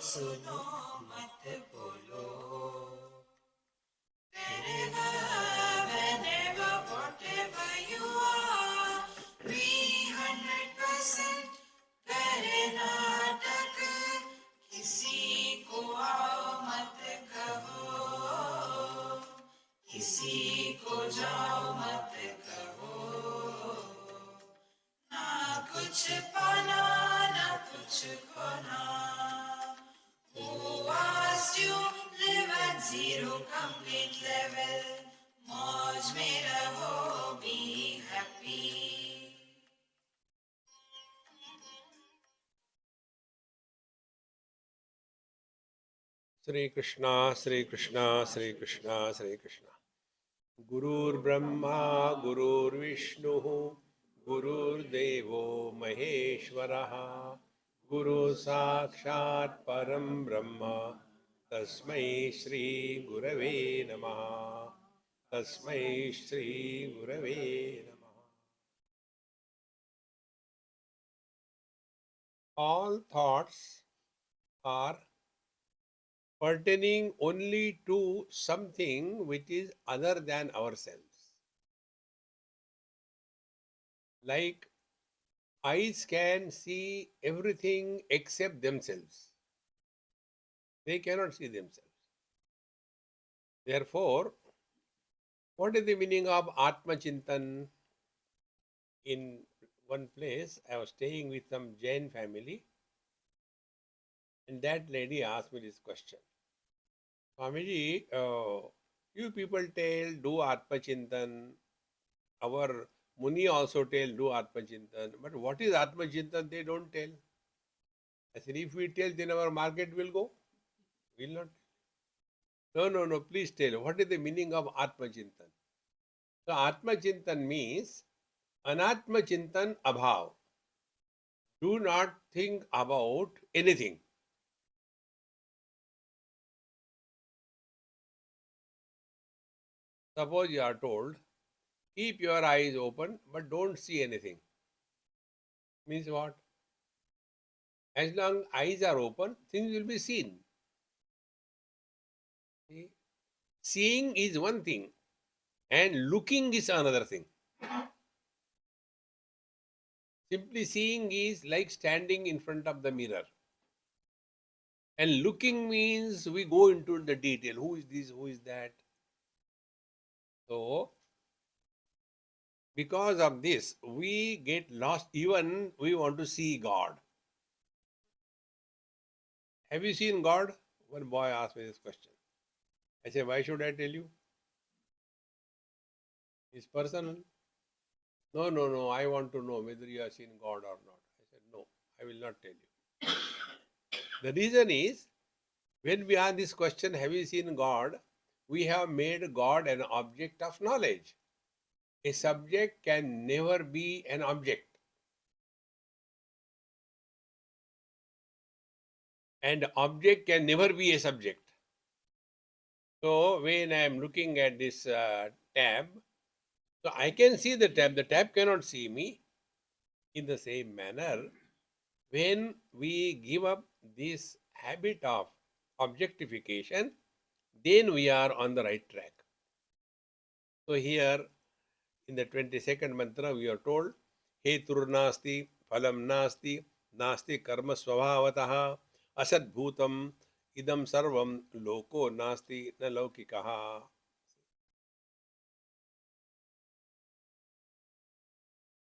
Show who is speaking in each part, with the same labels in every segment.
Speaker 1: सुनो मत बोलो. Wherever, whenever, whatever you are, be 100% Karnataka. किसी को आओ मत कहो, किसी को जाओ मत कहो. ना कुछ पाना ना कुछ खोना. Who asked you live at zero complete level? मौज में रहो, be happy.
Speaker 2: Sri Krishna, Sri Krishna, Sri Krishna, Sri Krishna. Gurur Brahma, Gurur Vishnu, Gurur Devo Maheshwaraha, Guru Sakshat Param Brahma, Tasmai Shri Gurave Namaha, Tasmai Shri Gurave Namaha. All thoughts are pertaining only to something which is other than ourselves. Like eyes can see everything except themselves. They cannot see themselves. Therefore, what is the meaning of Atma Chintan? In one place, I was staying with some Jain family, and that lady asked me this question. Swamiji, you people tell do Atma Chintan. Our Muni also tell do Atma Chintan. But what is Atma Chintan? They don't tell. I said, if we tell, then our market will go. Will not. No. Please tell. What is the meaning of Atma Chintan? So Atma Chintan means Anatma Chintan Abhav. Do not think about anything. Suppose you are told, keep your eyes open but don't see anything. Means what? As long as eyes are open, things will be seen. See? Seeing is one thing and looking is another thing. Simply seeing is like standing in front of the mirror. And looking means we go into the detail. Who is this? Who is that? So, because of this, we get lost. Even we want to see God. Have you seen God? One boy asked me this question. I said, why should I tell you? It's personal. No. I want to know whether you have seen God or not. I said, no, I will not tell you. The reason is, when we ask this question, have you seen God? We have made God an object of knowledge. A subject can never be an object. And object can never be a subject. So when I am looking at this tab, so I can see the tab cannot see me. In the same manner, when we give up this habit of objectification, then we are on the right track. So here in the 22nd mantra we are told, Hetur nasti, phalam nasti, nasti karma svabhavataha, asad bhutam, idam sarvam, loko nasti na laukikaha.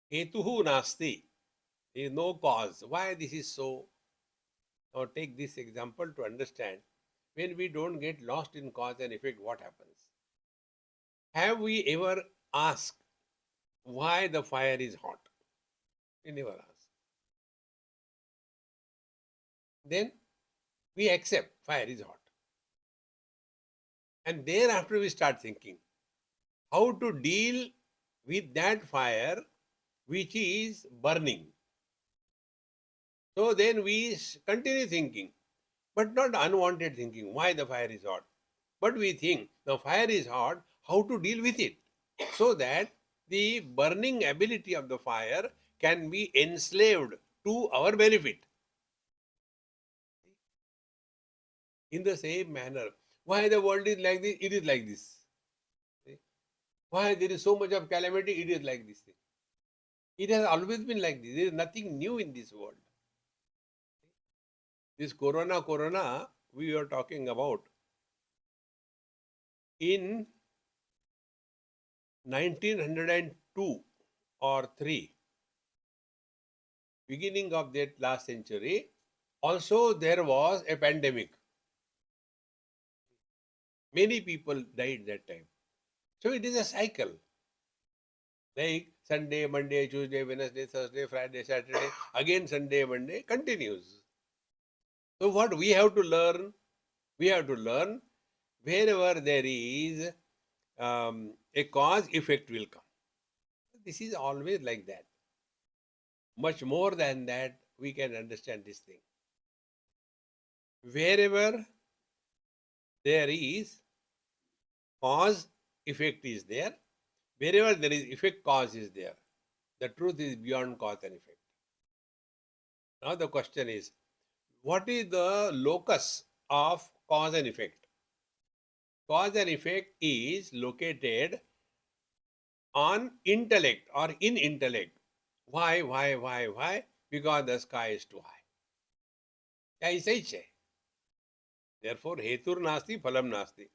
Speaker 2: Hetuhu nasti, there is no cause. Why this is so? Now take this example to understand. When we don't get lost in cause and effect, what happens? Have we ever asked why the fire is hot? We never ask. Then we accept fire is hot. And thereafter we start thinking how to deal with that fire which is burning. So then we continue thinking, but not unwanted thinking, why the fire is hot. But we think the fire is hot, how to deal with it, so that the burning ability of the fire can be enslaved to our benefit. In the same manner, why the world is like this? It is like this. See? Why there is so much of calamity? It is like this thing. It has always been like this. There is nothing new in this world. This corona we are talking about in 1902 or 3, beginning of that last century, also there was a pandemic. Many people died that time. So it is a cycle. Like Sunday, Monday, Tuesday, Wednesday, Thursday, Friday, Saturday, again Sunday, Monday, continues. So what we have to learn? We have to learn wherever there is a cause, effect will come. This is always like that. Much more than that, we can understand this thing. Wherever there is cause, effect is there. Wherever there is effect, cause is there. The truth is beyond cause and effect. Now the question is, what is the locus of cause and effect? Cause and effect is located on intellect or in intellect. Why? Because the sky is too high. ऐसा ही है. Therefore, hetur nasti phalam nasti.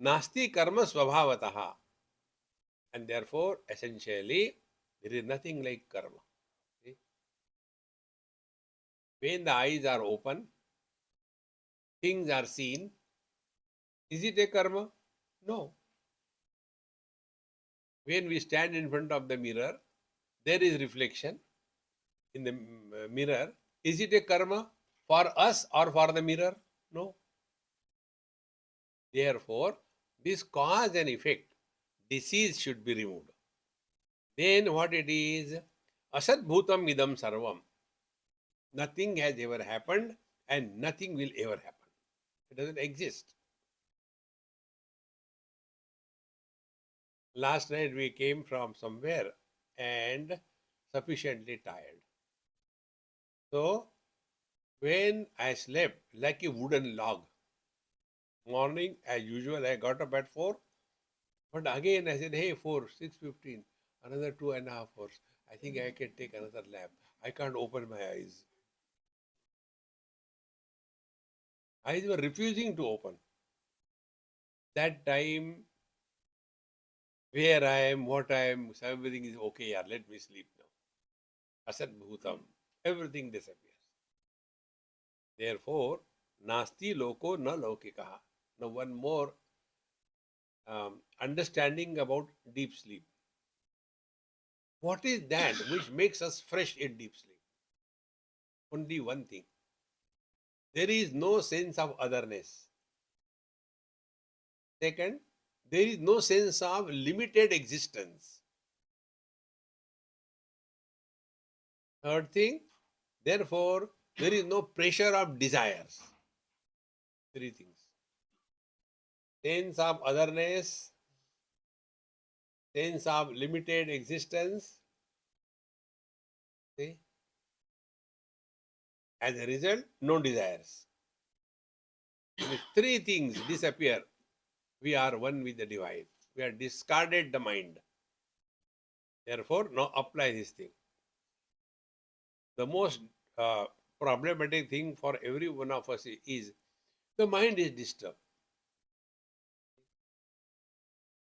Speaker 2: Nasti karma svabhavataha. And therefore, essentially, there is nothing like karma. See? When the eyes are open, things are seen. Is it a karma? No. When we stand in front of the mirror, there is reflection in the mirror. Is it a karma for us or for the mirror? No. Therefore, this cause and effect, disease should be removed. Then what it is? Asat bhutam idam sarvam. Nothing has ever happened and nothing will ever happen. It doesn't exist. Last night we came from somewhere and sufficiently tired. So, when I slept like a wooden log, morning as usual I got up at 4, but again I said, hey, 4, 6:15, another 2.5 hours. I think I can take another nap. I can't open my eyes. Eyes were refusing to open. That time, where I am, what I am, everything is okay, yeah, let me sleep now. Asat bhutam. Everything disappears. Therefore, nasti loko na laukikaha. Now, one more understanding about deep sleep. What is that which makes us fresh in deep sleep? Only one thing. There is no sense of otherness. Second, there is no sense of limited existence. Third thing, therefore, there is no pressure of desires. 3 things. Sense of otherness, sense of limited existence. See? As a result, no desires. If 3 things disappear, we are one with the divine. We have discarded the mind. Therefore, now apply this thing. The most problematic thing for every one of us is the mind is disturbed.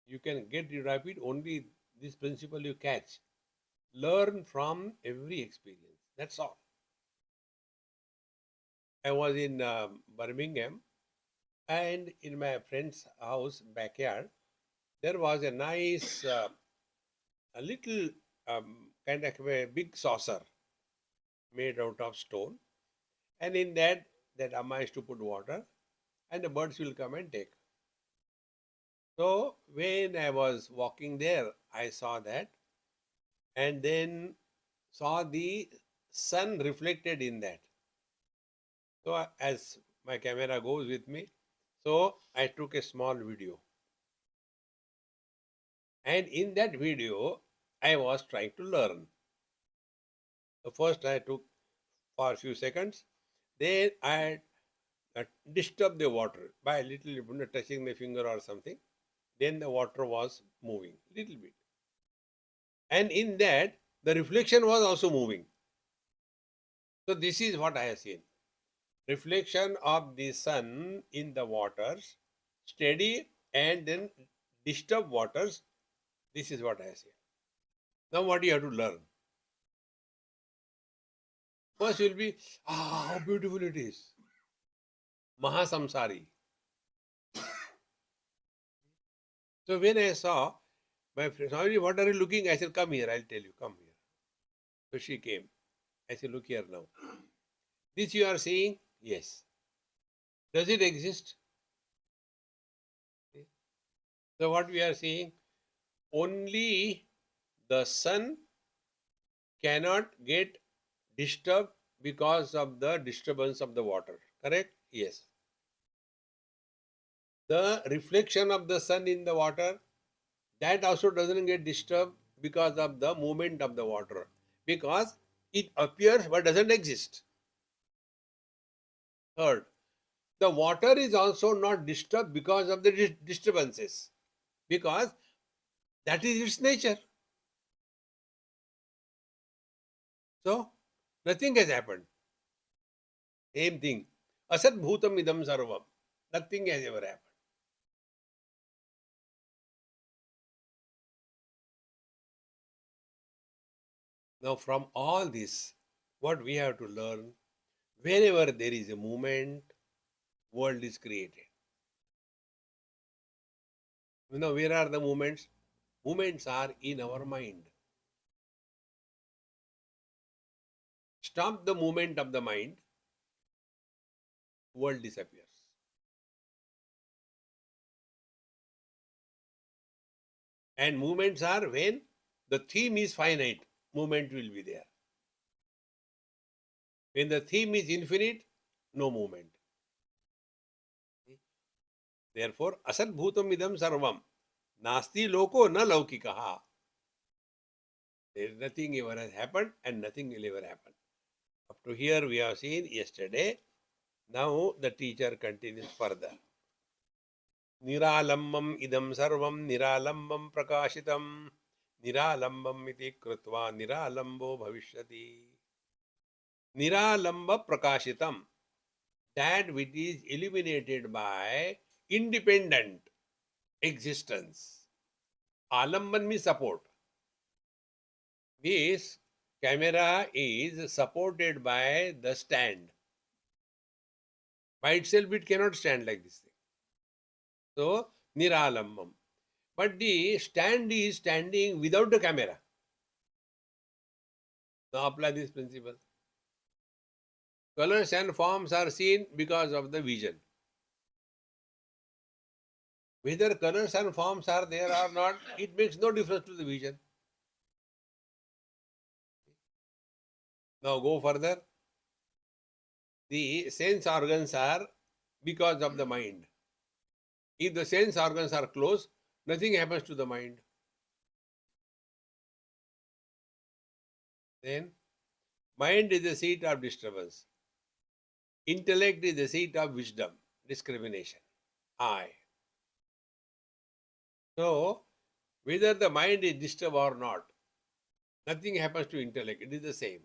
Speaker 2: You can get rid of it only this principle you catch. Learn from every experience. That's all. I was in Birmingham, and in my friend's house backyard, there was a nice, a little kind of a big saucer made out of stone, and in that Amma is to put water, and the birds will come and take. So when I was walking there, I saw that, and then saw the sun reflected in that. So as my camera goes with me, so I took a small video. And in that video, I was trying to learn. So first I took for a few seconds, then I disturb the water by a little, touching the finger or something. Then the water was moving little bit, and in that the reflection was also moving. So this is what I have seen: reflection of the sun in the waters, steady and then disturb waters. This is what I have seen. Now what you have to learn? First will be, how beautiful it is. Mahasamsari. So when I saw my friend, Swami, what are you looking? I said, come here, I'll tell you, come here. So she came. I said, look here now. This you are seeing? Yes. Does it exist? So what we are seeing? Only the sun cannot get disturbed because of the disturbance of the water. Correct? Yes. The reflection of the sun in the water, that also doesn't get disturbed because of the movement of the water, because it appears but doesn't exist. Third, the water is also not disturbed because of the disturbances, because that is its nature. So nothing has happened. Same thing. Asat bhutam idam sarvam. Nothing has ever happened. Now from all this, what we have to learn, wherever there is a movement, world is created. Where are the movements? Movements are in our mind. Stop the movement of the mind, world disappears. And movements are when the theme is finite, movement will be there. When the theme is infinite, no movement. Therefore, asat bhutam idam sarvam. Nasti loko na laukikaha. There is nothing ever has happened and nothing will ever happen. Up to here we have seen yesterday. Now the teacher continues further. Niralambam idam sarvam niralambam prakashitam niralambam iti krutva niralambo bhavishyati. Niralamba prakashitam, that which is illuminated by independent existence. Alamban means support. This camera is supported by the stand. By itself it cannot stand like this thing. So, niralambam. But the stand is standing without the camera. Now apply this principle. Colors and forms are seen because of the vision. Whether colors and forms are there or not, it makes no difference to the vision. Now go further. The sense organs are because of the mind. If the sense organs are closed, nothing happens to the mind. Then, mind is the seat of disturbance. Intellect is the seat of wisdom, discrimination. I. So, whether the mind is disturbed or not, nothing happens to intellect. It is the same.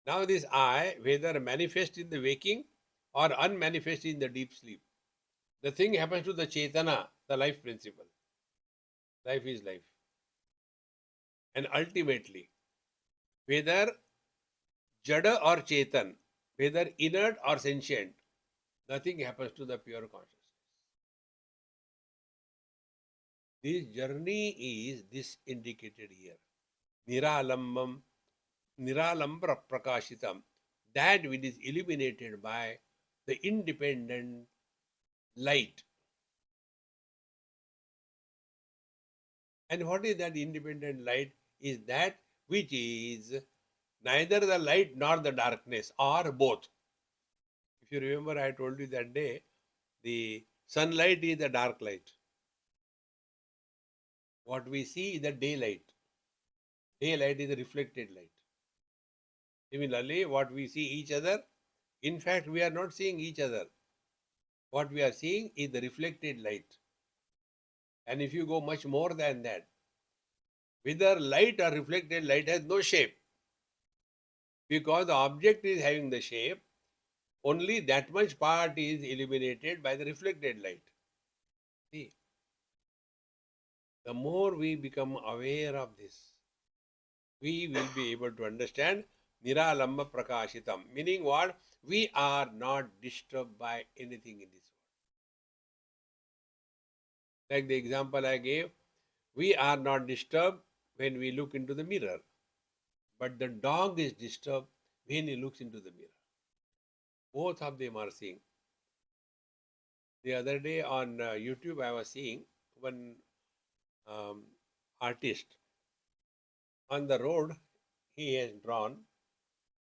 Speaker 2: Now this I, whether manifest in the waking or unmanifest in the deep sleep, the thing happens to the Chetana, the life principle. Life is life. And ultimately, whether Jada or Chetan, whether inert or sentient, nothing happens to the pure consciousness. This journey is this indicated here. Niralambam, niralambra prakashitam, that which is illuminated by the independent light. And what is that independent light? Is that which is neither the light nor the darkness, or both. If you remember, I told you that day, the sunlight is the dark light. What we see is the daylight. Daylight is the reflected light. Similarly, what we see each other In fact, we are not seeing each other. What we are seeing is the reflected light. And if you go much more than that, whether light or reflected light has no shape, because the object is having the shape, only that much part is illuminated by the reflected light. See, the more we become aware of this, we will be able to understand Niralamba Prakashitam, meaning what? We are not disturbed by anything in this world. Like the example I gave, we are not disturbed when we look into the mirror, but the dog is disturbed when he looks into the mirror. Both of them are seeing. The other day on YouTube, I was seeing one um, artist on the road. He has drawn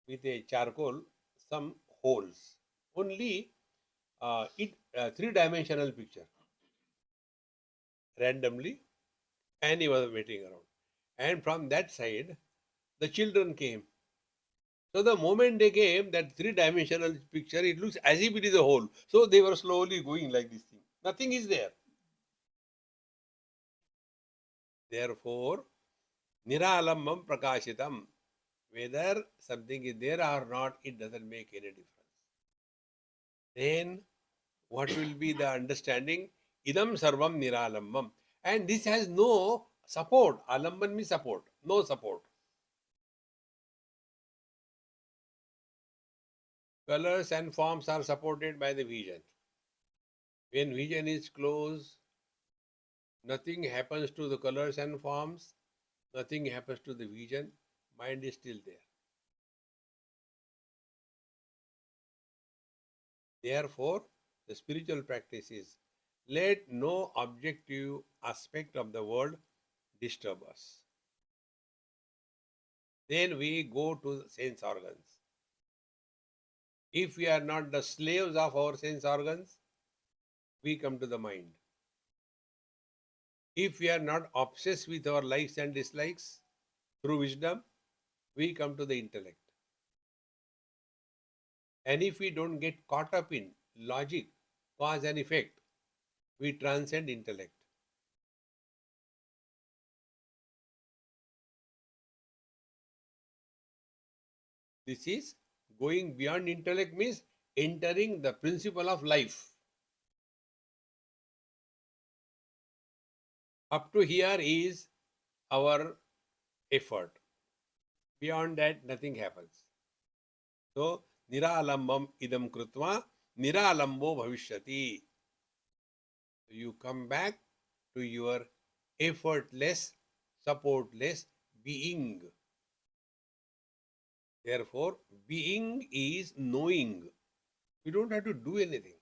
Speaker 2: with a charcoal some holes. Only it three-dimensional picture randomly, and he was waiting around. And from that side, the children came. So the moment they came, that three-dimensional picture, it looks as if it is a hole. So they were slowly going like this thing. Nothing is there. Therefore, Niralambam Prakashitam. Whether something is there or not, it doesn't make any difference. Then what will be the understanding? Idam sarvam niralambam. And this has no support. Alamban means support. No support. Colors and forms are supported by the vision. When vision is closed, nothing happens to the colors and forms, nothing happens to the vision, mind is still there. Therefore, the spiritual practice is let no objective aspect of the world disturb us. Then we go to the sense organs. If we are not the slaves of our sense organs, we come to the mind. If we are not obsessed with our likes and dislikes, through wisdom, we come to the intellect. And if we don't get caught up in logic, cause and effect, we transcend intellect. This is going beyond intellect, means entering the principle of life. Up to here is our effort. Beyond that, nothing happens. So, niralambam idam krutva, niralambo bhavishyati. You come back to your effortless, supportless being. Therefore, being is knowing. You don't have to do anything.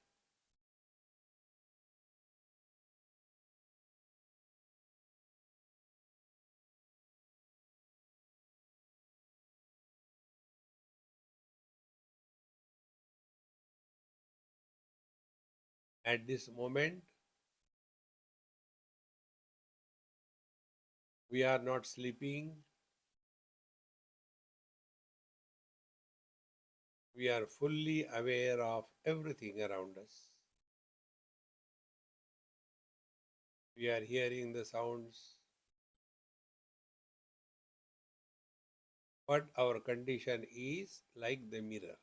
Speaker 2: At this moment, we are not sleeping. We are fully aware of everything around us. We are hearing the sounds. But our condition is like the mirror.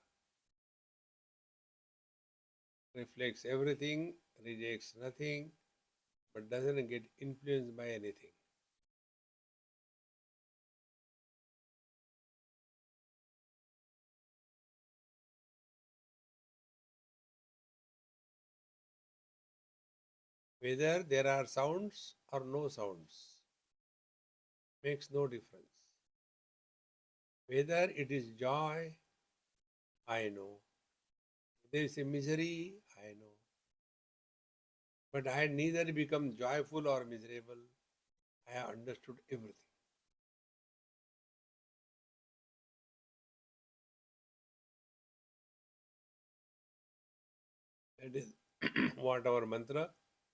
Speaker 2: Reflects everything, rejects nothing, but doesn't get influenced by anything. Whether there are sounds or no sounds makes no difference. Whether it is joy, I know. There is a misery, I know. But I had neither become joyful or miserable. I have understood everything. That is what our mantra,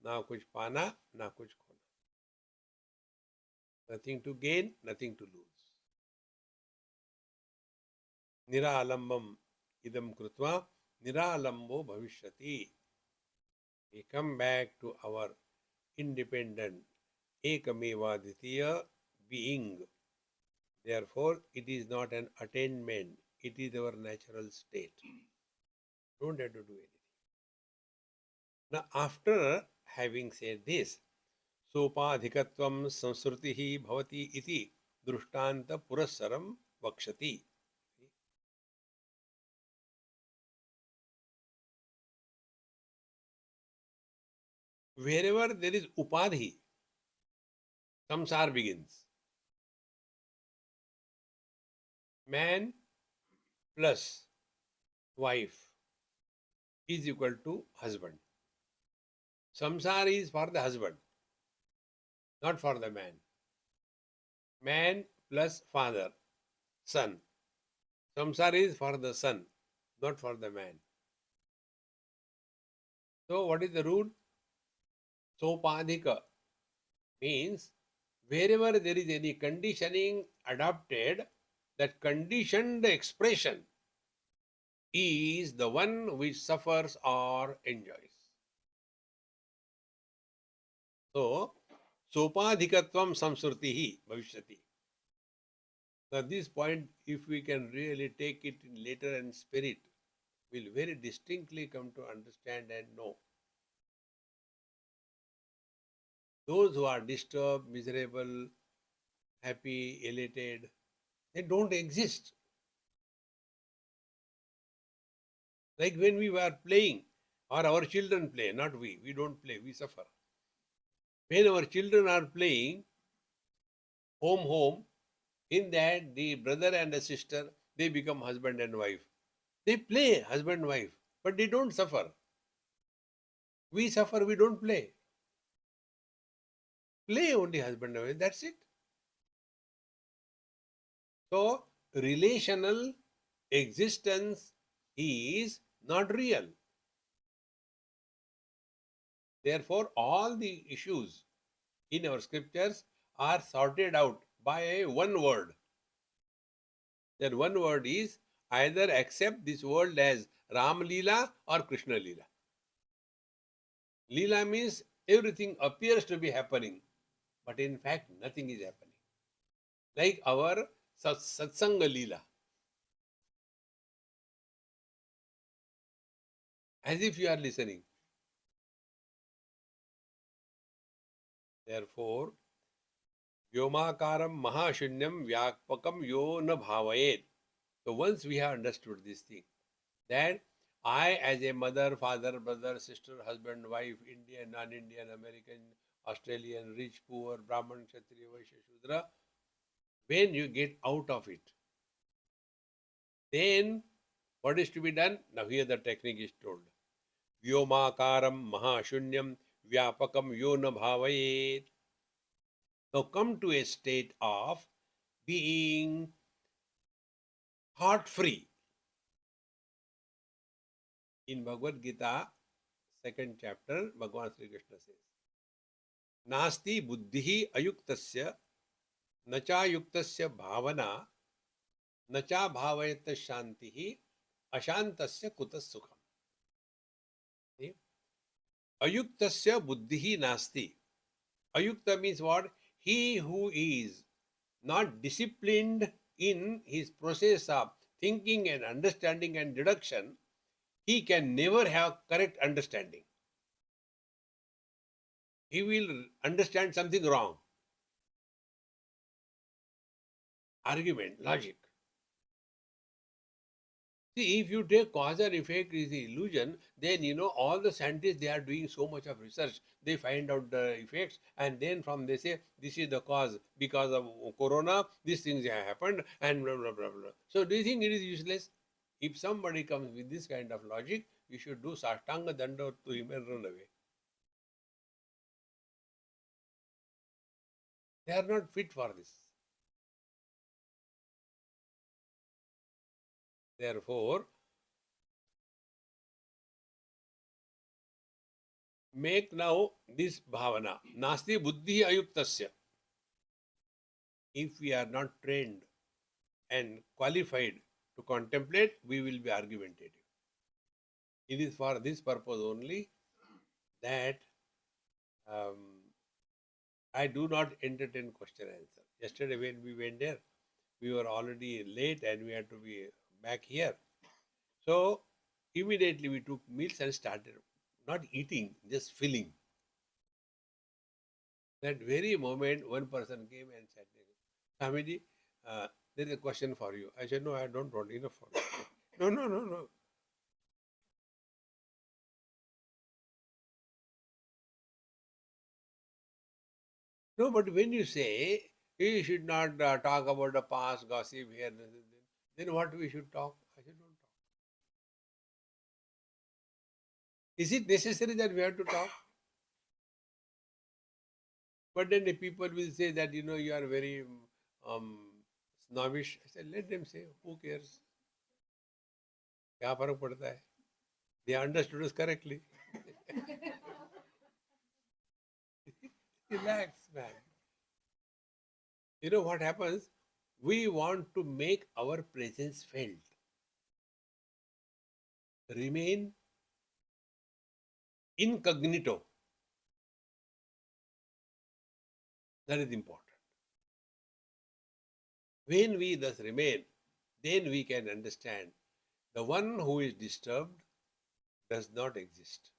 Speaker 2: na kuch pana, na kuch khona. Nothing to gain, nothing to lose. Niralambam idam krutva niralambo bhavishyati. We come back to our independent ekameva dvitiya being. Therefore, it is not an attainment, it is our natural state. Don't have to do anything. Now, after having said this, sopadhikatvam samsrutihi bhavati iti drishtanta purassaram vakshati. Wherever there is upadhi, samsar begins. Man plus wife is equal to husband. Samsar is for the husband, not for the man. Man plus father, son. Samsar is for the son, not for the man. So, what is the rule? Sopadhika means wherever there is any conditioning adopted, that conditioned expression is the one which suffers or enjoys. So, sopadhikatvam samsrutihi bhavishyati. Now, this point, if we can really take it in letter and spirit, will very distinctly come to understand and know. Those who are disturbed, miserable, happy, elated, they don't exist. Like when we were playing, or our children play, not we don't play, we suffer. When our children are playing, home, in that the brother and the sister, they become husband and wife. They play husband and wife, but they don't suffer. We suffer, we don't play. Play only husband and wife, that's it. So, relational existence is not real. Therefore, all the issues in our scriptures are sorted out by one word. That one word is either accept this world as Ram Leela or Krishna Leela. Leela means everything appears to be happening, but in fact nothing is happening. Like our Satsanga Leela. As if you are listening. Therefore, Vyomakaram Mahashunyam Vyakpakam Yo Na Bhavayet. So once we have understood this thing, that I as a mother, father, brother, sister, husband, wife, Indian, non-Indian, American, Australian, rich, poor, Brahman, Kshatriya, Vaishya, Shudra, when you get out of it, then what is to be done? Now here the technique is told. Vyomakaram Mahashunyam Vyapakam Yo Na Bhavayet. Now come to a state of being thought-free. In Bhagavad Gita, second chapter, Bhagavan Sri Krishna says, Nasti buddhihi ayuktasya, nacha yuktasya bhavana, nacha bhavayata shantihi, ashantasya kutas sukham. Ayuktasya buddhihi nasti. Ayukta means what? He who is not disciplined in his process of thinking and understanding and deduction, he can never have correct understanding. He will understand something wrong. Argument, logic. See, if you take cause and effect is the illusion, then all the scientists, they are doing so much of research. They find out the effects and then from they say this is the cause because of corona, these things have happened and blah blah blah blah. So do you think it is useless? If somebody comes with this kind of logic, you should do Sashtanga Danda to him and run away. They are not fit for this. Therefore, make now this bhavana. Nasti buddhi ayuktasya. If we are not trained and qualified to contemplate, we will be argumentative. It is for this purpose only that um, I do not entertain question answer. Yesterday when we went there, we were already late and we had to be back here. So immediately we took meals and started not eating, just filling. That very moment, one person came and said, Swamiji, there is a question for you. I said, no, I don't want enough for you. No, no, no, no. No, but when you say you should not talk about the past, gossip here, then what we should talk? I said, don't talk. Is it necessary that we have to talk? But then the people will say that, you are very um, snobbish. I said, let them say, who cares? क्या फर्क पड़ता है? They understood us correctly. Relax, man. You know what happens? We want to make our presence felt. Remain incognito. That is important. When we thus remain, then we can understand the one who is disturbed does not exist.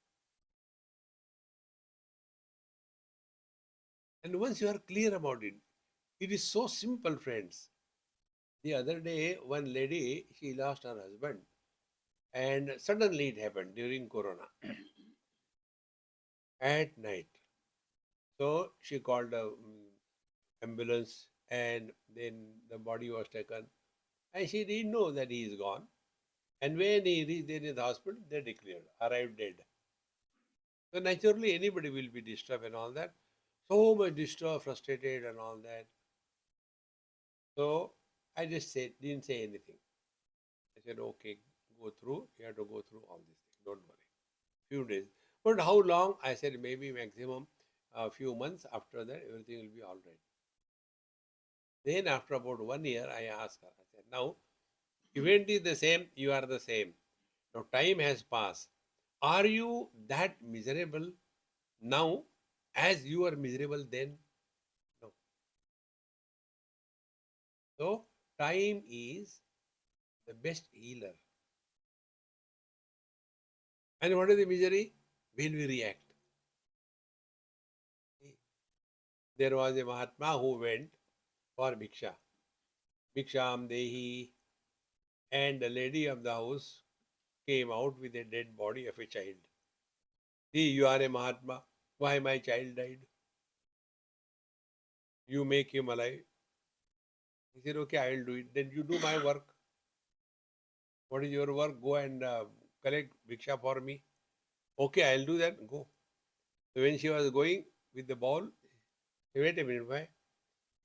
Speaker 2: And once you are clear about it, it is so simple, friends. The other day, one lady, she lost her husband. And suddenly it happened during Corona at night. So she called a ambulance and then the body was taken. And she didn't know that he is gone. And when he reached there in the hospital, they declared, arrived dead. So naturally anybody will be disturbed and all that. So much disturbed, frustrated and all that. So I just didn't say anything. I said, okay, go through. You have to go through all these things. Don't worry. Few days. But how long? I said maybe maximum a few months. After that, everything will be all right. Then after about 1 year, I asked her, I said, now, event is the same, you are the same. Now time has passed. Are you that miserable now as you were miserable then? No. So time is the best healer. And what is the misery? When we react. There was a Mahatma who went for Bhiksha. Bhiksham Dehi, and the lady of the house came out with a dead body of a child. See, you are a Mahatma. Why my child died? You make him alive. He said, okay, I will do it. Then you do my work. What is your work? Go and collect Bhiksha for me. Okay, I will do that. Go. So when she was going with the bowl, wait a minute, why?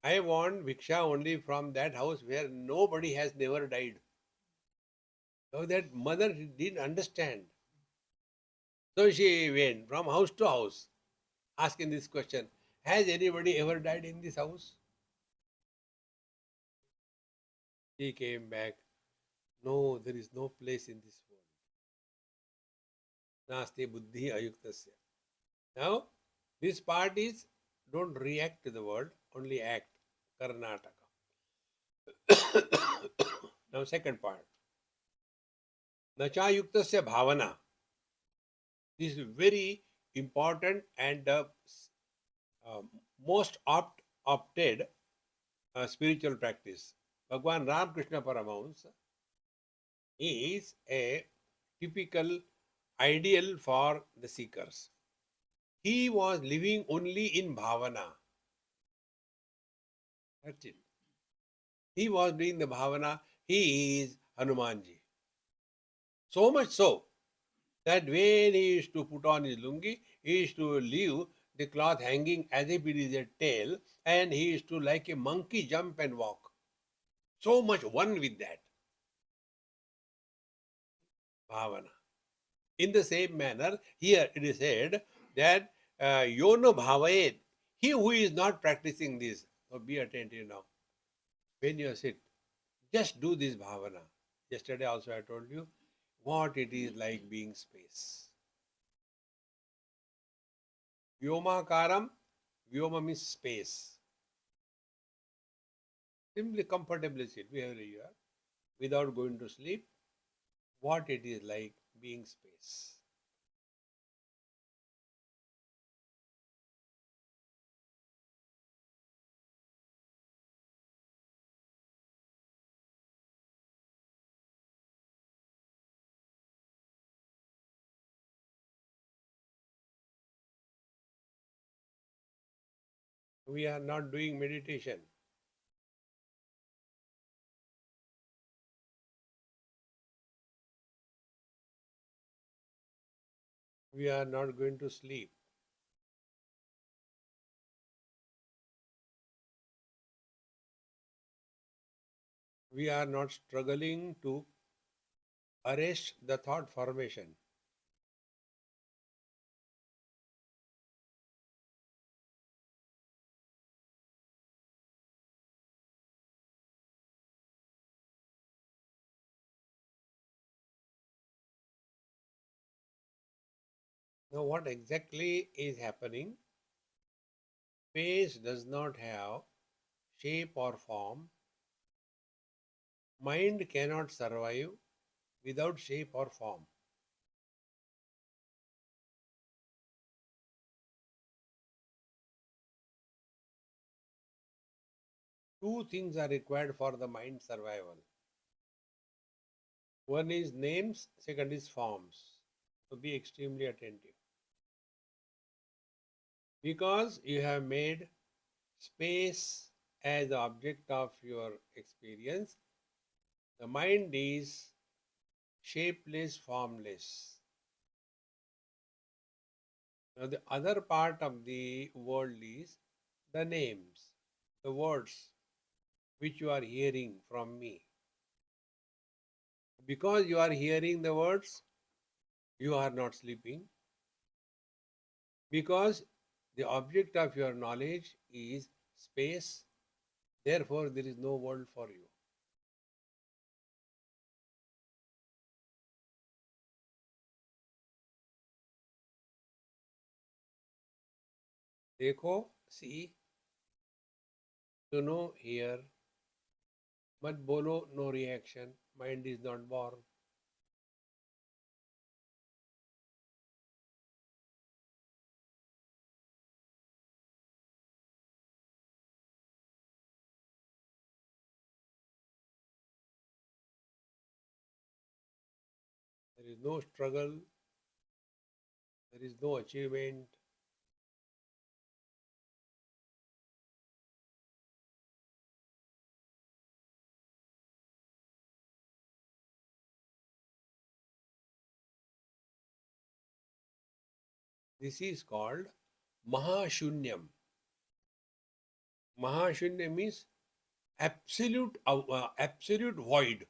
Speaker 2: I want Bhiksha only from that house where nobody has never died. So that mother didn't understand. So she went from house to house asking this question, has anybody ever died in this house? He came back, no, there is no place in this world. Nasti buddhi ayuktasya. Now, this part is, don't react to the word, only act. Karnataka. Now, second part. Nacha yuktasya bhavana. This is very important and most opted spiritual practice. Bhagwan Ramakrishna Paramahamsa is a typical ideal for the seekers. He was living only in bhavana. That's it. He was doing the bhavana. He is Hanumanji. So much so that when he used to put on his lungi, he used to leave the cloth hanging as if it is a tail, and he used to, like a monkey, jump and walk. So much one with that. Bhavana. In the same manner, here it is said that yono bhavayet, he who is not practicing this, so be attentive now. When you sit, just do this bhavana. Yesterday also I told you what it is like being space. Vyomakaram, Vyoma means space. Simply comfortably sit wherever you are without going to sleep. What it is like being space. We are not doing meditation. We are not going to sleep. We are not struggling to arrest the thought formation. Now, what exactly is happening? Space does not have shape or form. Mind cannot survive without shape or form. Two things are required for the mind survival. One is names, second is forms. So be extremely attentive. Because you have made space as the object of your experience, the mind is shapeless, formless. Now, the other part of the world is the names, the words which you are hearing from me. Because you are hearing the words, you are not sleeping. Because the object of your knowledge is space, therefore there is no world for you. देखो, see, सुनो, hear, मत बोलो, no reaction, mind is not born. There is no struggle, there is no achievement. This is called Mahashunyam. Mahashunya means absolute void.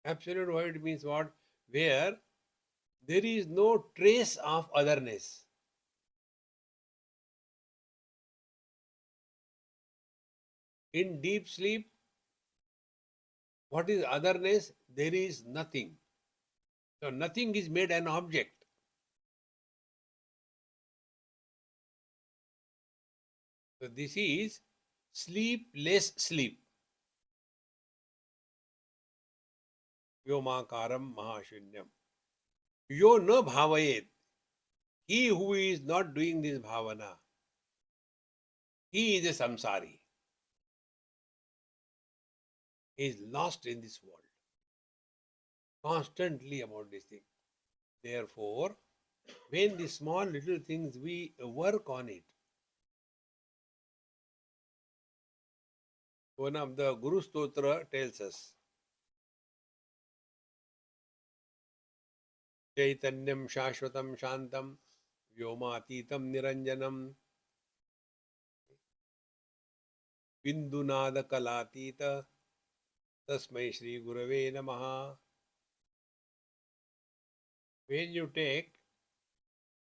Speaker 2: Absolute void means what? Where there is no trace of otherness. In deep sleep, what is otherness? There is nothing. So nothing is made an object. So this is sleepless sleep. Vyomakaram Mahashunyam. Yo no bhavayet. He who is not doing this bhavana, he is a samsari. He is lost in this world. Constantly about this thing. Therefore, when the small little things we work on it, one of the Guru Stotra tells us, Chaitanyam Shashvatam Shantam Vyomatitam Niranjanam Bindunada Kalatita Tasmai Shri Gurave Namaha. When you take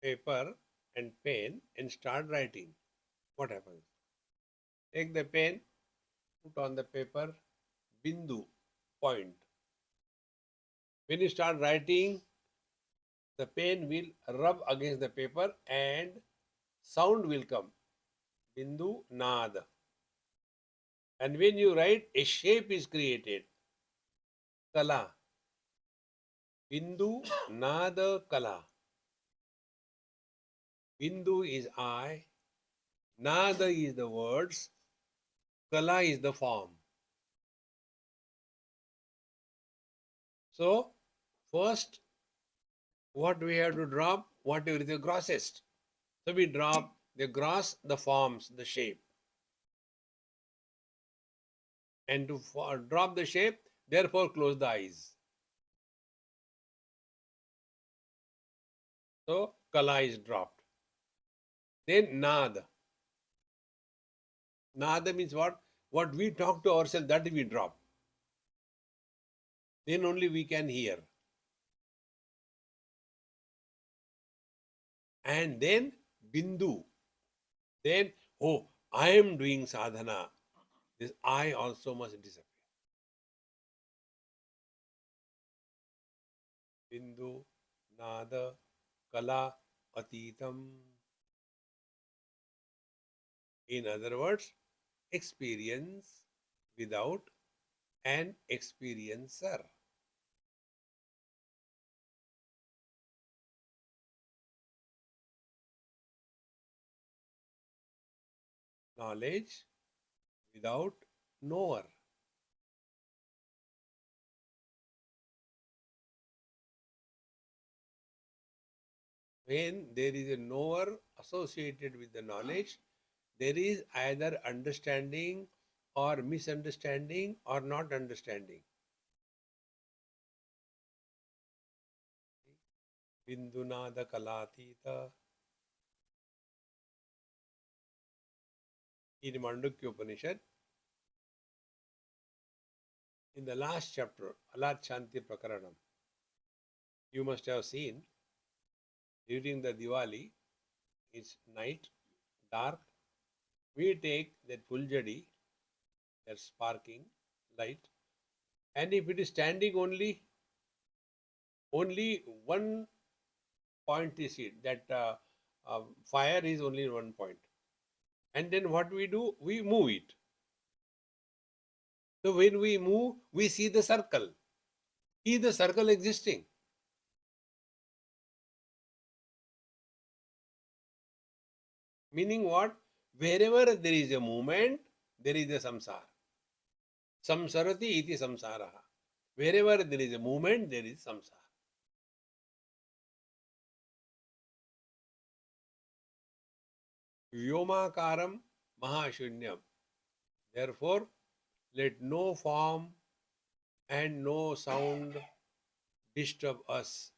Speaker 2: paper and pen and start writing, what happens? Take the pen, put on the paper, bindu, point. When you start writing, the pen will rub against the paper and sound will come. Bindu, nad. And when you write, a shape is created. Kala. Bindu, nada, kala. Bindu is I, nada is the words, kala is the form. So, first, what we have to drop? Whatever is the grossest. So, we drop the gross, the forms, the shape. And to drop the shape, therefore close the eyes. So, kala is dropped. Then, nad. Nada means what? What we talk to ourselves, that we drop. Then only we can hear. And then bindu. Then, oh, I am doing sadhana. This I also must disappear. Bindu, nada, kala, atitam. In other words, experience without an experiencer. Knowledge without knower. When there is a knower associated with the knowledge, there is either understanding or misunderstanding or not understanding. Bindunada kalatita. In Mandukya Upanishad, in the last chapter, Alat Shanti Prakaranam, you must have seen during the Diwali, it's night, dark, we take that fuljadi, that sparking light, and if it is standing only one point is it, that fire is only one point. And then what we do? We move it. So when we move, we see the circle. Is the circle existing? Meaning what? Wherever there is a movement, there is a samsara. Samsarati iti samsaraha. Wherever there is a movement, there is samsara. Vyomakaram mahashunyam. Therefore, let no form and no sound disturb us.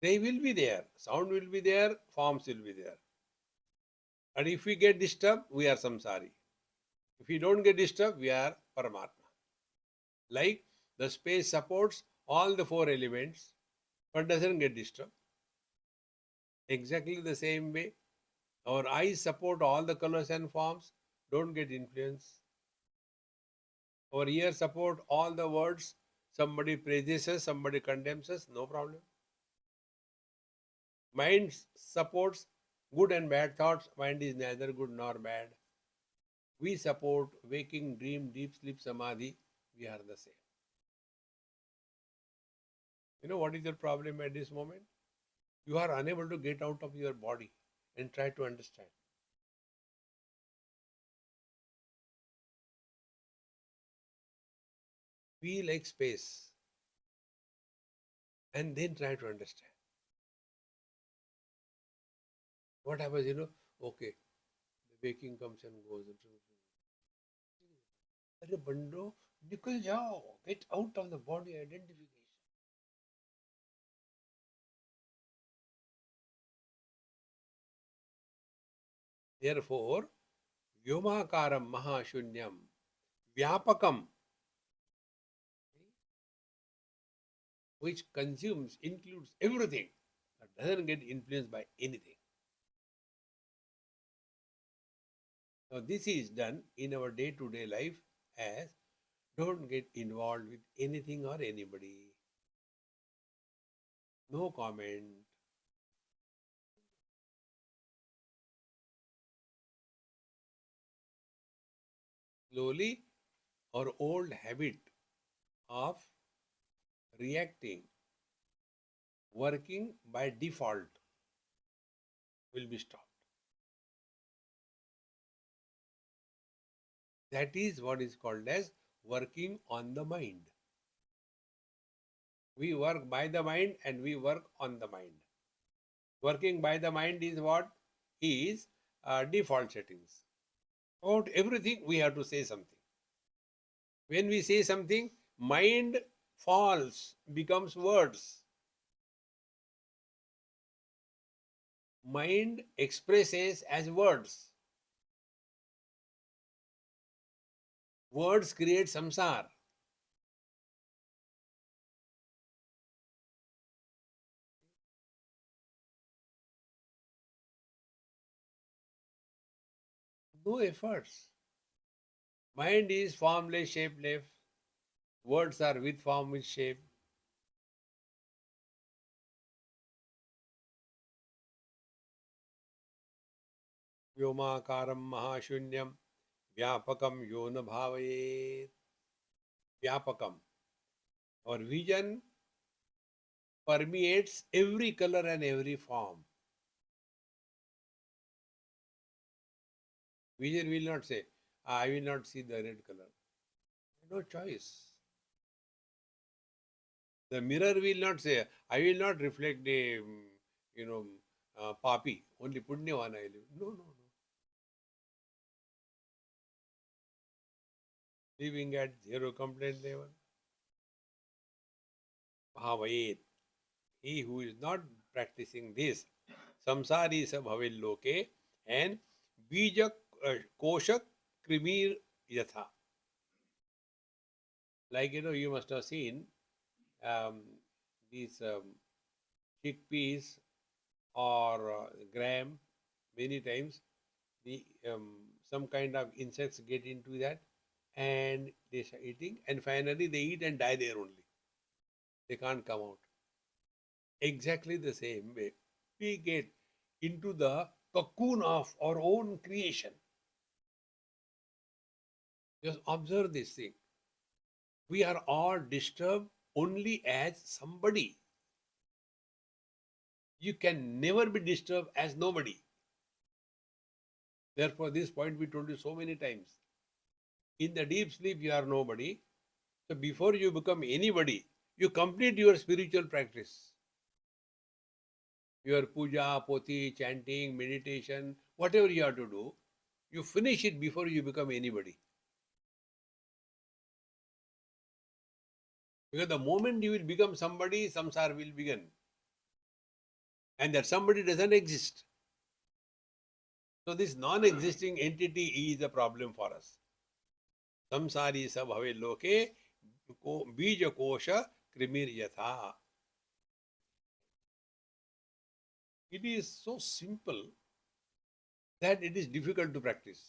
Speaker 2: They will be there. Sound will be there, forms will be there. And if we get disturbed, we are samsari. If we don't get disturbed, we are Paramatma. Like the space supports all the four elements, but doesn't get disturbed. Exactly the same way, our eyes support all the colors and forms, don't get influenced. Our ears support all the words, somebody praises us, somebody condemns us, no problem. Mind supports good and bad thoughts, mind is neither good nor bad. We support waking, dream, deep sleep, samadhi, we are the same. You know what is your problem at this moment? You are unable to get out of your body and try to understand. Be like space and then try to understand. What happens, okay, the waking comes and goes. अरे बंडो निकल जाओ, get out of the body identification. Therefore, Vyomakaram Mahashunyam, Vyapakam, which consumes, includes everything, but doesn't get influenced by anything. Now, this is done in our day to day life as don't get involved with anything or anybody. No comment. Slowly, our old habit of reacting, working by default will be stopped. That is what is called as working on the mind. We work by the mind and we work on the mind. Working by the mind is what is default settings. About everything, we have to say something. When we say something, mind falls, becomes words. Mind expresses as words. Words create samsara. No efforts. Mind is formless, shapeless. Words are with form, with shape. व्योमाकारं महाशून्यं व्यापकं यो न भावयेत्. Vyapakam. Our vision permeates every color and every form. Vision will not say, I will not see the red color. No choice. The mirror will not say, I will not reflect the, papi, only punyavana I live. No, no, no. Living at zero complaint level. Bhavayet. He who is not practicing this, samsari sabhavil loke, and bija koshak krimir yatha. Like, you must have seen these chickpeas or gram, many times the some kind of insects get into that and they start eating, and finally they eat and die there only. They can't come out. Exactly the same way we get into the cocoon of our own creation. Just observe this thing. We are all disturbed only as somebody. You can never be disturbed as nobody. Therefore, this point we told you so many times. In the deep sleep, you are nobody. So, before you become anybody, you complete your spiritual practice. Your puja, poti, chanting, meditation, whatever you have to do, you finish it before you become anybody. Because the moment you will become somebody, samsara will begin. And that somebody doesn't exist. So, this non existing entity is a problem for us. Samsari sabhave loke bija kosha krimir yatha. It is so simple that it is difficult to practice.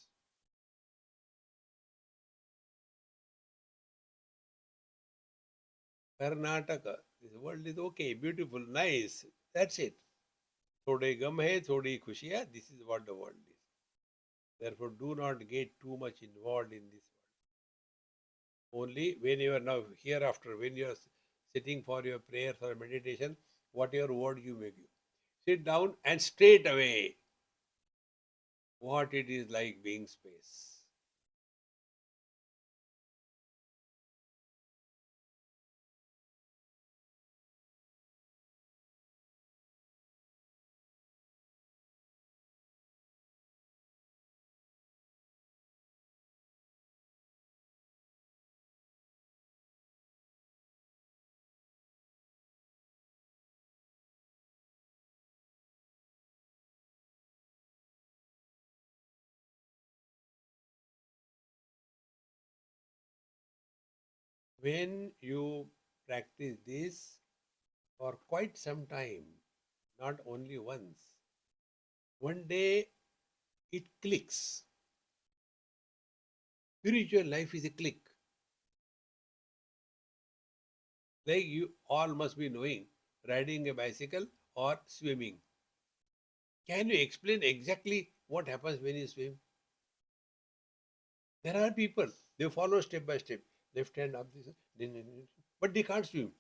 Speaker 2: Karnataka, this world is okay, beautiful, nice. That's it. Thode gam hai, thodi khushi hai. This is what the world is. Therefore, do not get too much involved in this world. Only when you are now hereafter, when you are sitting for your prayers or meditation, whatever word you make you sit down and straight away what it is like being space. When you practice this for quite some time, not only once, one day it clicks. Spiritual life is a click. Like you all must be knowing riding a bicycle or swimming. Can you explain exactly what happens when you swim? There are people, they follow step by step. Left hand up this, but they can't swim.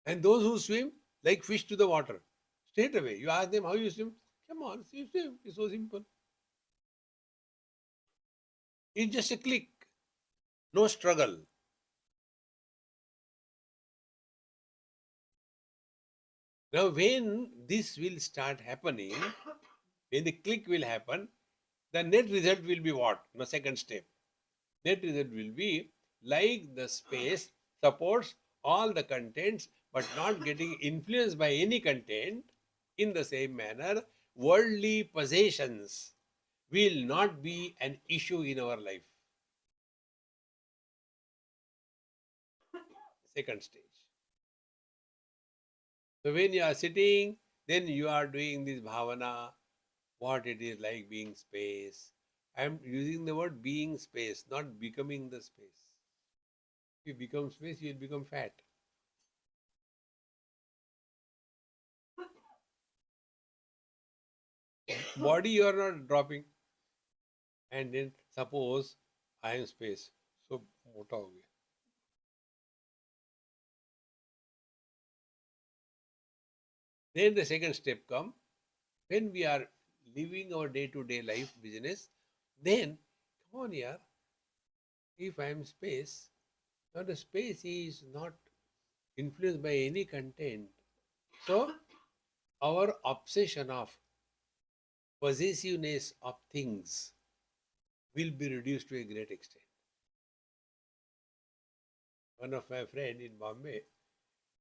Speaker 2: And those who swim, like fish to the water, straight away. You ask them how you swim. Come on, you swim. It's so simple. It's just a click, no struggle. Now, when this will start happening, when the click will happen, the net result will be what? The second step. Net result will be like the space supports all the contents but not getting influenced by any content. In the same manner, worldly possessions will not be an issue in our life. Second stage. So when you are sitting, then you are doing this bhavana, what it is like being space. I am using the word being space, not becoming the space. If you become space, you will become fat. Body you are not dropping. And then suppose I am space. So मोटा हो गया. Then the second step come when we are living our day-to-day life business. Then come on here. If I am space, now the space is not influenced by any content. So our obsession of possessiveness of things will be reduced to a great extent. One of my friend in Bombay,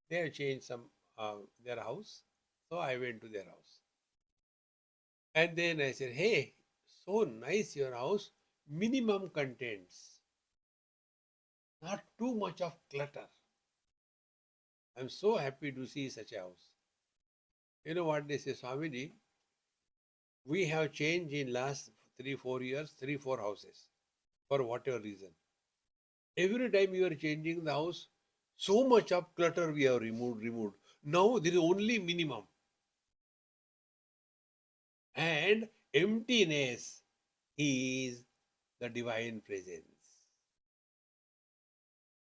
Speaker 2: they have changed some their house. So I went to their house. And then I said, hey, so nice your house, minimum contents, not too much of clutter. I'm so happy to see such a house. You know what they say, Swamiji? We have changed in last 3-4 years, 3-4 houses for whatever reason. Every time you are changing the house, so much of clutter we have removed. Now there is only minimum. And emptiness is the divine presence.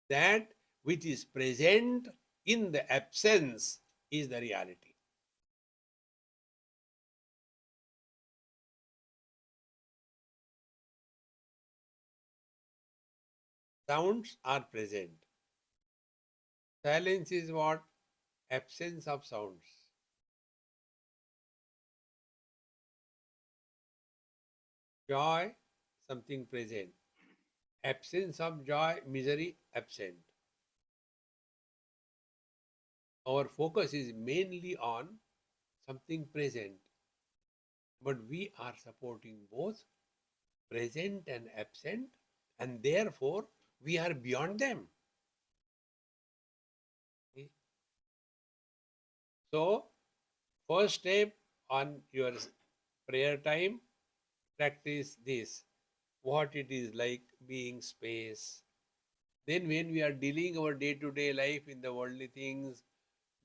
Speaker 2: That which is present in the absence is the reality. Sounds are present. Silence is what? Absence of sounds. Joy, something present. Absence of joy, misery, absent. Our focus is mainly on something present, but we are supporting both present and absent, and therefore we are beyond them. So, first step on your prayer time, practice this, what it is like being space. Then when we are dealing our day-to-day life in the worldly things,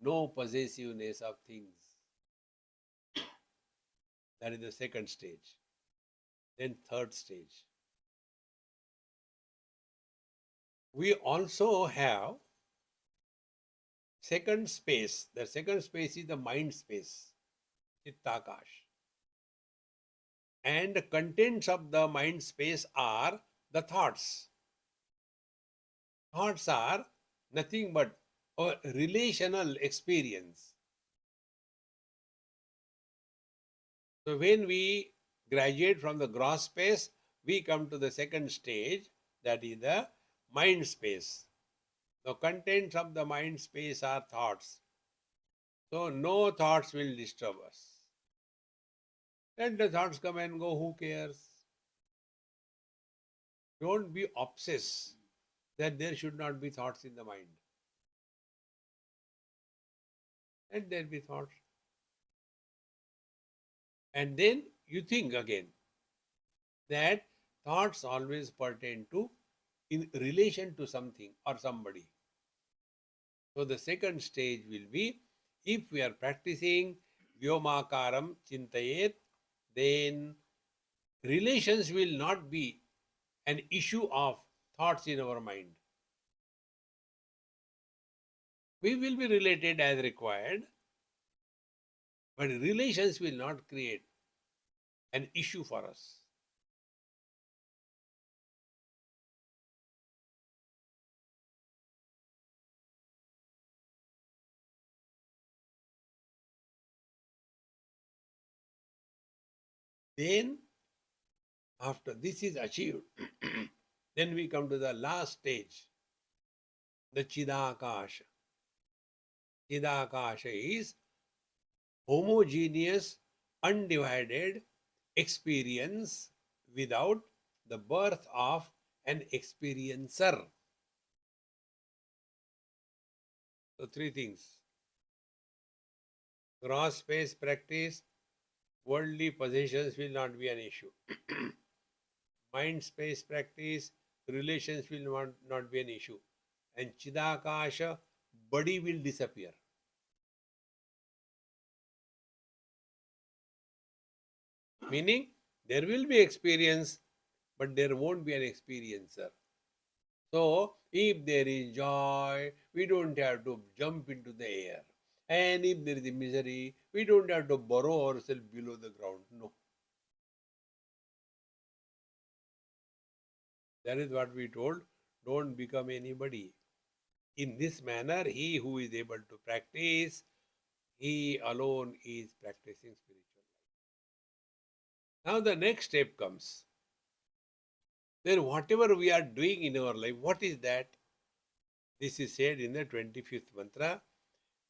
Speaker 2: no possessiveness of things. That is the second stage. Then third stage. We also have second space. The second space is the mind space, Chittakash. And the contents of the mind space are the thoughts. Thoughts are nothing but a relational experience. So when we graduate from the gross space, we come to the second stage, that is the mind space. The contents of the mind space are thoughts. So no thoughts will disturb us. Let the thoughts come and go, who cares? Don't be obsessed that there should not be thoughts in the mind. Let there be thoughts. And then you think again. that thoughts always pertain to in relation to something or somebody. So the second stage will be, if we are practicing Vyomakaram Chintayet, then relations will not be an issue of thoughts in our mind. We will be related as required, but relations will not create an issue for us. Then, after this is achieved, then we come to the last stage, the Chidakasha. Chidakasha is homogeneous, undivided experience without the birth of an experiencer. So, three things: gross space practice, worldly possessions will not be an issue. Mind space practice, relations will not be an issue. And Chidakasha, body will disappear. Meaning, there will be experience, but there won't be an experiencer. So, if there is joy, we don't have to jump into the air. And if there is misery, we don't have to burrow ourselves below the ground. No. That is what we told. Don't become anybody. In this manner, he who is able to practice, he alone is practicing spiritual life. Now the next step comes. Then whatever we are doing in our life, what is that? This is said in the 25th mantra.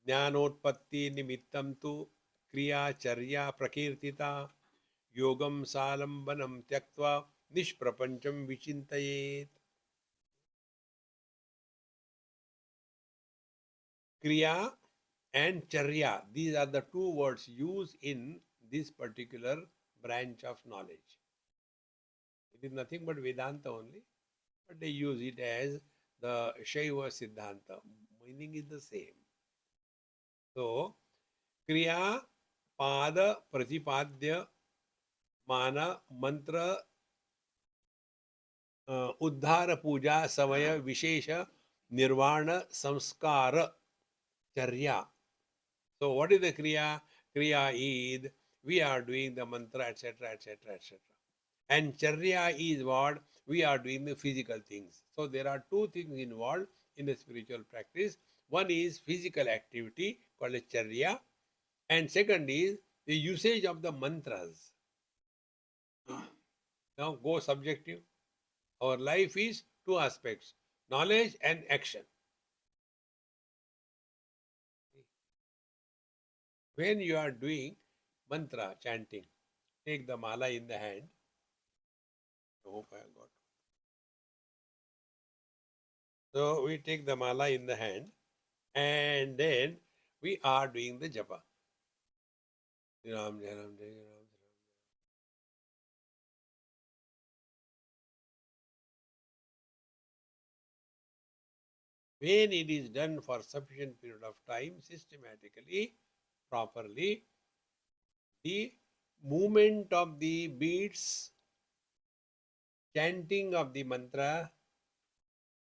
Speaker 2: Jnanotpatti nimittam tu kriya charya prakirtita yogam salambanam tyaktva nishprapancham vichintayet. Kriya and charya, these are the two words used in this particular branch of knowledge. It is nothing but Vedanta only, but they use it as the Shaiva Siddhanta. Meaning is the same. So, Kriya, Pada, Pratipadya, Mana, Mantra, Uddhara Puja, Samaya, Vishesha, Nirvana, Samskara, Charya. So, what is the Kriya? Kriya is we are doing the mantra, etc., etc., etc. And Charya is what? We are doing the physical things. So, there are two things involved in the spiritual practice. One is physical activity called as Charya, and second is the usage of the mantras. Now, go subjective. Our life is two aspects: knowledge and action. When you are doing mantra chanting, take the mala in the hand. I hope I got. So we take the mala in the hand, and then we are doing the japa. Ram, Jai Ram, Jai Ram. When it is done for sufficient period of time, systematically, properly, the movement of the beats, chanting of the mantra,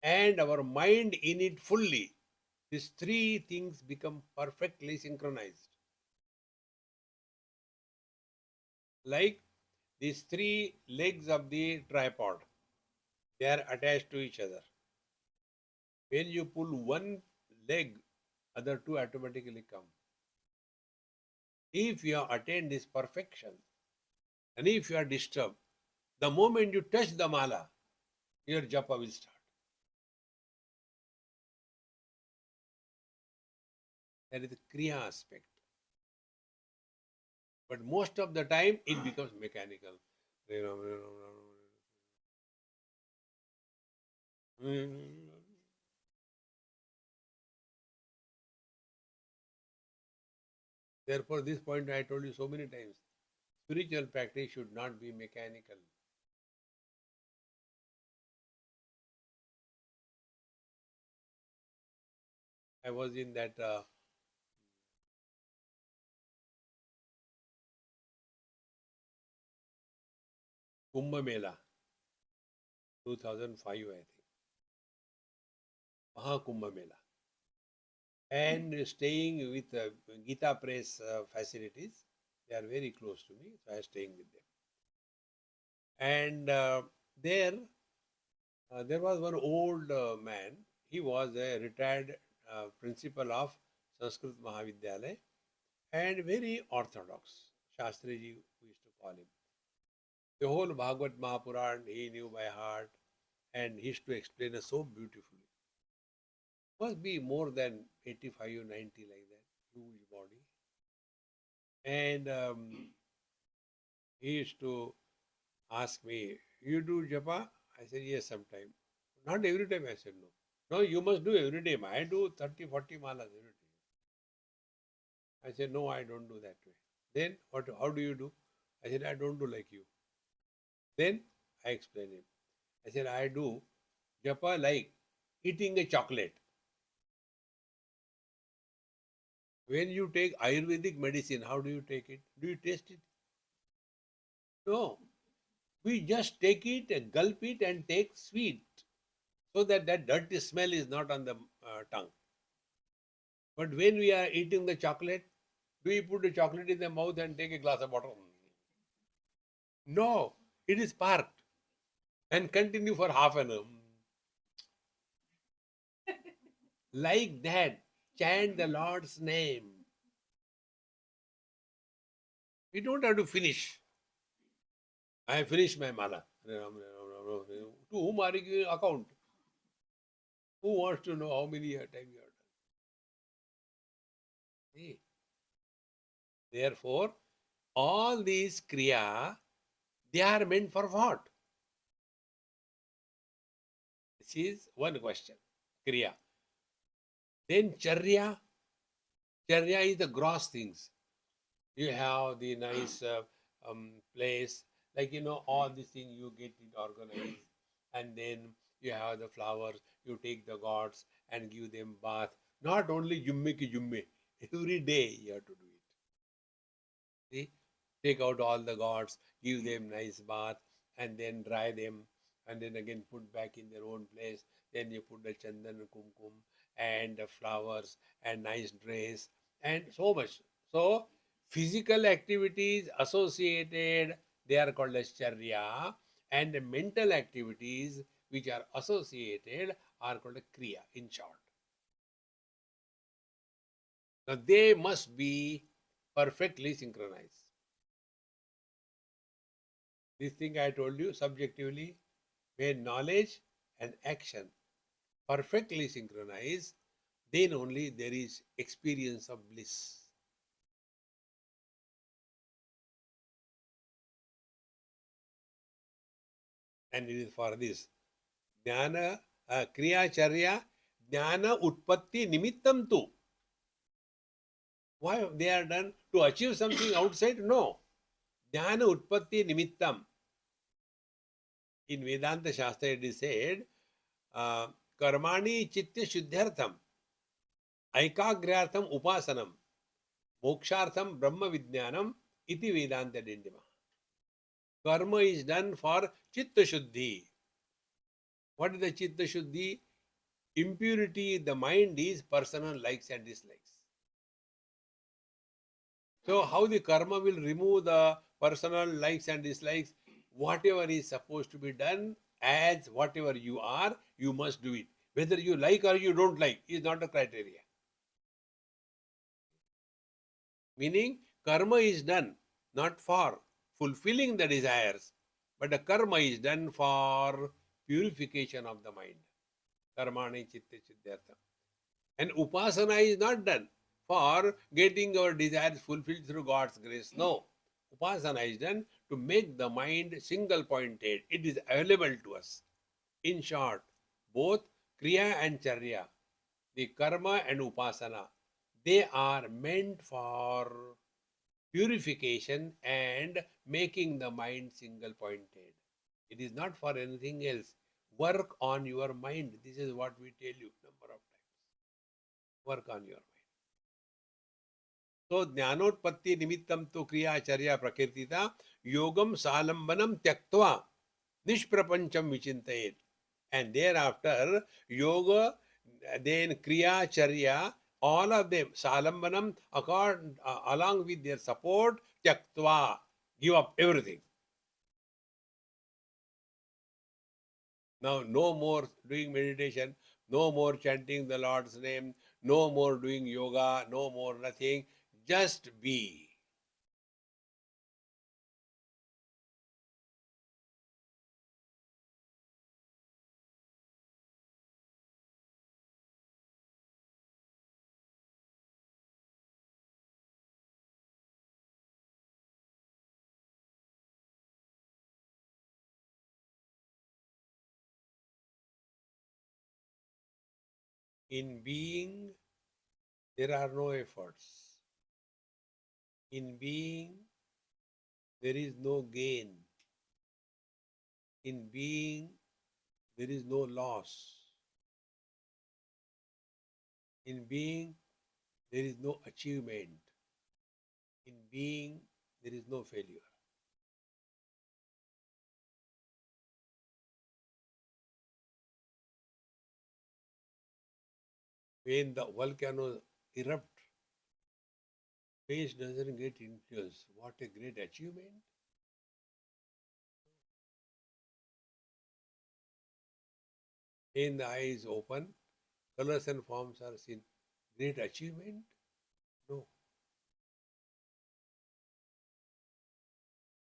Speaker 2: and our mind in it fully, these three things become perfectly synchronized. Like these three legs of the tripod, they are attached to each other. When you pull one leg, other two automatically come. If you have attained this perfection, and if you are disturbed, the moment you touch the mala, your japa will start. That is the kriya aspect. But most of the time, it becomes mechanical. Therefore, this point I told you so many times. Spiritual practice should not be mechanical. I was in that Kumbh Mela, 2005, I think. Mahakumbh Mela. And staying with Gita Press facilities. They are very close to me, so I was staying with them. And there, there was one old man. He was a retired principal of Sanskrit Mahavidyalaya and very orthodox. Shastriji, we used to call him. The whole Bhagavad Mahapuran he knew by heart and he used to explain us so beautifully. Must be more than 85 or 90 like that, huge body. And he used to ask me, "You do japa?" I said, "Yes, sometime." "Not every time." I said, "No." "No, you must do every time." "I do 30, 40 malas every day." I said, "No, I don't do that way." "Then what? How do you do?" I said, "I don't do like you." Then I explained him. I said, "I do japa like eating a chocolate. When you take Ayurvedic medicine, how do you take it? Do you taste it? No. We just take it, gulp it, and take sweet, so that that dirty smell is not on the tongue. But when we are eating the chocolate, do we put the chocolate in the mouth and take a glass of water? No, it is parked and continue for half an hour. Like that, chant the Lord's name. We don't have to finish. I finished my mala. To whom are you giving account? Who wants to know how many times you have done? See? Therefore, all these kriya, they are meant for what? This is one question. Kriya. Then charya. Charya is the gross things. You have the nice place, like all these things you get it organized, and then you have the flowers. You take the gods and give them bath. Not only jumme ki jumme, every day you have to do it. See, take out all the gods, give them nice bath, and then dry them, and then again put back in their own place. Then you put the chandan, kumkum, and the flowers, and nice dress, and so much. So, physical activities associated, they are called as charya, and the mental activities which are associated are called a kriya, in short. Now, they must be perfectly synchronized. This thing I told you subjectively, when knowledge and action perfectly synchronize, then only there is experience of bliss. And it is for this. Jnana, Kriya Charya, Jnana Utpatti Nimittam tu. Why they are done? To achieve something outside? No. Jnana Utpatti Nimittam. In Vedanta Shastra it is said, Karmani Chitta Shuddhyartham, Aikagryatham Upasanam, Mokshartham Brahma Vijnanam, Iti Vedanta Dindima. Karma is done for Chitta Shuddhi. What is the Chitta Shuddhi? Impurity, the mind is personal likes and dislikes. So, how the karma will remove the personal likes and dislikes? Whatever is supposed to be done, as whatever you are, you must do it. Whether you like or you don't like is not a criteria. Meaning, karma is done not for fulfilling the desires, but the karma is done for purification of the mind. Karmani chitta siddhyartha. And upasana is not done for getting our desires fulfilled through God's grace. No. Upasana is done to make the mind single pointed. It is available to us. In short, both Kriya and Charya, the karma and upasana, they are meant for purification and making the mind single pointed. It is not for anything else. Work on your mind. This is what we tell you number of times. Work on your mind. So Jnanotpatti Nimittam tu Kriyacharya Prakirtita Yogam Salambanam Tyaktva Nishprapancham Vichintayet. And thereafter, yoga, then kriya, charya, all of them, salambanam, along with their support, tyaktva, give up everything. Now, no more doing meditation, no more chanting the Lord's name, no more doing yoga, no more nothing, just be. In being, there are no efforts. In being, there is no gain. In being, there is no loss. In being, there is no achievement. In being, there is no failure. When the volcano erupts, face doesn't get influenced. What a great achievement! When the eyes open, colors and forms are seen. Great achievement? No.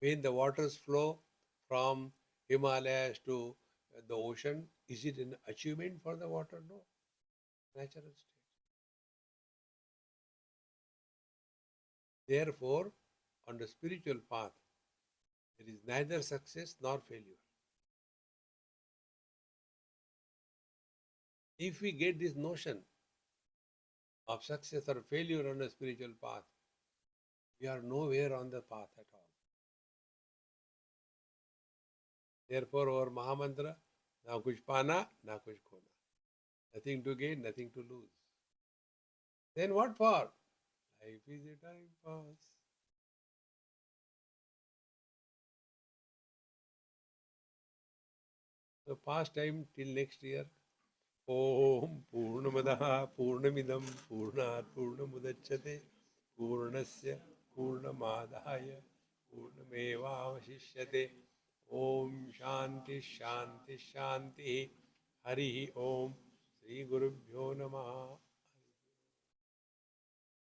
Speaker 2: When the waters flow from Himalayas to the ocean, is it an achievement for the water? No. Natural state. Therefore, on the spiritual path, there is neither success nor failure. If we get this notion of success or failure on the spiritual path, we are nowhere on the path at all. Therefore, our Mahamantra, na kuch pana, na kuch khona. Nothing to gain, nothing to lose. Then what for? Life is a time pass. So past time till next year. Om Purnamadaha Purnamidam Purnat Purnamudachyate Purnasya Purnamadaya Purnamevavashishyate. Om Shanti Shanti Shanti. Hari Om Sri Gurubhyo Namaha.